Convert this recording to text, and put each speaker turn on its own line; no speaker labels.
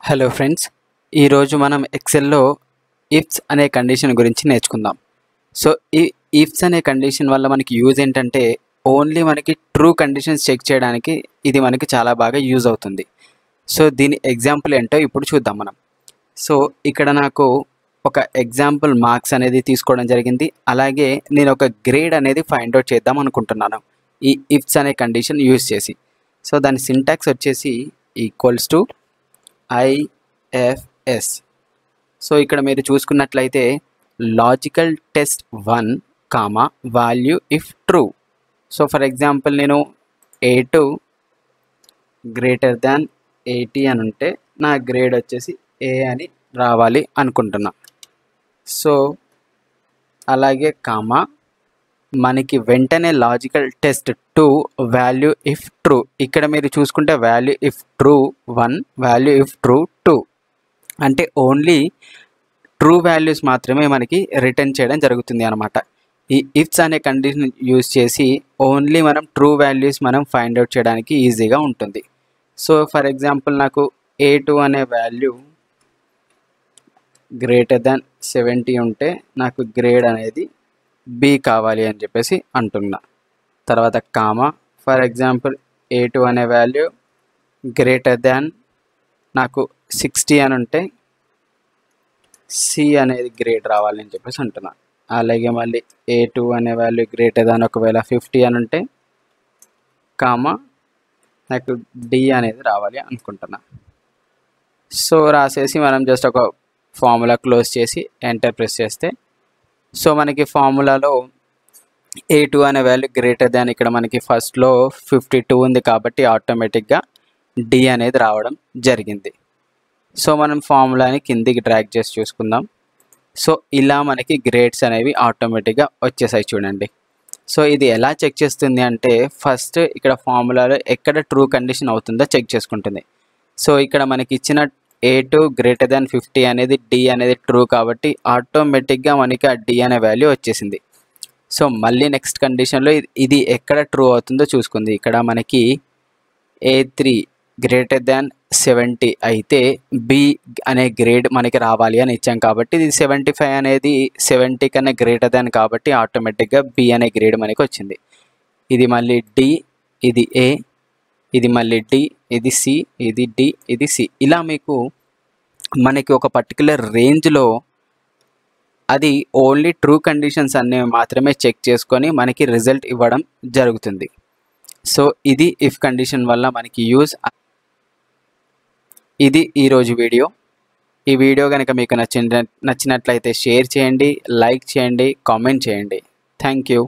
Hello friends, ఈరోజు మనం ఎక్సెల్లో ifs అనే కండిషన్ గురించి నేర్చుకుందాం. సో ఈ ఇఫ్స్ అనే కండిషన్ వల్ల మనకి యూజ్ ఏంటంటే ఓన్లీ మనకి ట్రూ కండిషన్స్ చెక్ చేయడానికి ఇది మనకి చాలా బాగా యూజ్ అవుతుంది. సో దీని ఎగ్జాంపుల్ ఏంటో ఇప్పుడు చూద్దాం మనం. సో ఇక్కడ నాకు ఒక ఎగ్జాంపుల్ మార్క్స్ అనేది తీసుకోవడం జరిగింది. అలాగే నేను ఒక గ్రేడ్ అనేది ఫైండ్ అవుట్ చేద్దాం అనుకుంటున్నాను ఈ ఇఫ్స్ అనే కండిషన్ యూజ్ చేసి. సో దాని సింటాక్స్ వచ్చేసి ఈక్వల్స్ టు IFS. సో ఇక్కడ మీరు చూసుకున్నట్లయితే logical test 1 comma value if true. So for example నేను A2 గ్రేటర్ దాన్ 80 అని ఉంటే నా గ్రేడ్ వచ్చేసి A అని రావాలి అనుకుంటున్నా. సో అలాగే కామా మనకి వెంటనే logical test 2 value if true. ఇక్కడ మీరు చూసుకుంటే value if true 1, value if true 2, అంటే ఓన్లీ ట్రూ వాల్యూస్ మాత్రమే మనకి రిటర్న్ చేయడం జరుగుతుంది అనమాట. ఈ ఇఫ్స్ అనే కండిషన్ యూజ్ చేసి ఓన్లీ మనం ట్రూ వాల్యూస్ మనం ఫైండ్ అవుట్ చేయడానికి ఈజీగా ఉంటుంది. సో ఫర్ ఎగ్జాంపుల్ నాకు A2 అనే వాల్యూ గ్రేటర్ దాన్ 70 ఉంటే నాకు గ్రేడ్ అనేది B కావాలి అని చెప్పేసి అంటున్నా. తర్వాత కామా ఫర్ ఎగ్జాంపుల్ A2 అనే వాల్యూ గ్రేటర్ దాన్ నాకు 60 అని ఉంటే C అనేది గ్రేడ్ రావాలి అని చెప్పేసి అంటున్నా. అలాగే మళ్ళీ A2 అనే వాల్యూ గ్రేటర్ దాన్ ఒకవేళ 50 అని ఉంటే కామా నాకు D అనేది రావాలి అనుకుంటున్నా. సో రాసేసి మనం జస్ట్ ఒక ఫార్ములా క్లోజ్ చేసి ఎంటర్ ప్రెస్ చేస్తే సో మనకి ఫార్ములాలో A2 అనే వాల్యూ గ్రేటర్ దాన్ ఇక్కడ మనకి ఫస్ట్లో 52 ఉంది కాబట్టి ఆటోమేటిక్గా D అనేది రావడం జరిగింది. సో మనం ఫార్ములాని కిందికి డ్రాగ్ చేసి చూసుకుందాం. సో ఇలా మనకి గ్రేడ్స్ అనేవి ఆటోమేటిక్గా వచ్చేసాయి చూడండి. సో ఇది ఎలా చెక్ చేస్తుంది అంటే ఫస్ట్ ఇక్కడ ఫార్ములాలో ఎక్కడ ట్రూ కండిషన్ అవుతుందో చెక్ చేసుకుంటుంది. సో ఇక్కడ మనకి ఇచ్చిన A2 గ్రేటర్ దాన్ 50 అనేది D అనేది ట్రూ కాబట్టి ఆటోమేటిక్గా మనకి ఆ D అనే వాల్యూ వచ్చేసింది. సో మళ్ళీ నెక్స్ట్ కండిషన్లో ఇది ఎక్కడ ట్రూ అవుతుందో చూసుకుంది. ఇక్కడ మనకి A3 గ్రేటర్ దాన్ 70 అయితే B అనే గ్రేడ్ మనకి రావాలి అని ఇచ్చాం కాబట్టి ఇది 75 అనేది 70 కన్నా గ్రేటర్ దాన్ కాబట్టి ఆటోమేటిక్గా B అనే గ్రేడ్ మనకి వచ్చింది. ఇది మళ్ళీ D, ఇది A, ఇది మళ్ళీ D, ఇది C, ఇది D, ఇది C. ఇలా మీకు మనకి ఒక పర్టికులర్ రేంజ్లో అది ఓన్లీ ట్రూ కండిషన్స్ అనేవి మాత్రమే చెక్ చేసుకొని మనకి రిజల్ట్ ఇవ్వడం జరుగుతుంది. సో ఇది ఇఫ్ కండిషన్ వల్ల మనకి యూజ్. ఇది ఈరోజు వీడియో. ఈ వీడియో కనుక మీకు నచ్చినట్లయితే షేర్ చేయండి, లైక్ చేయండి, కామెంట్ చేయండి. Thank you.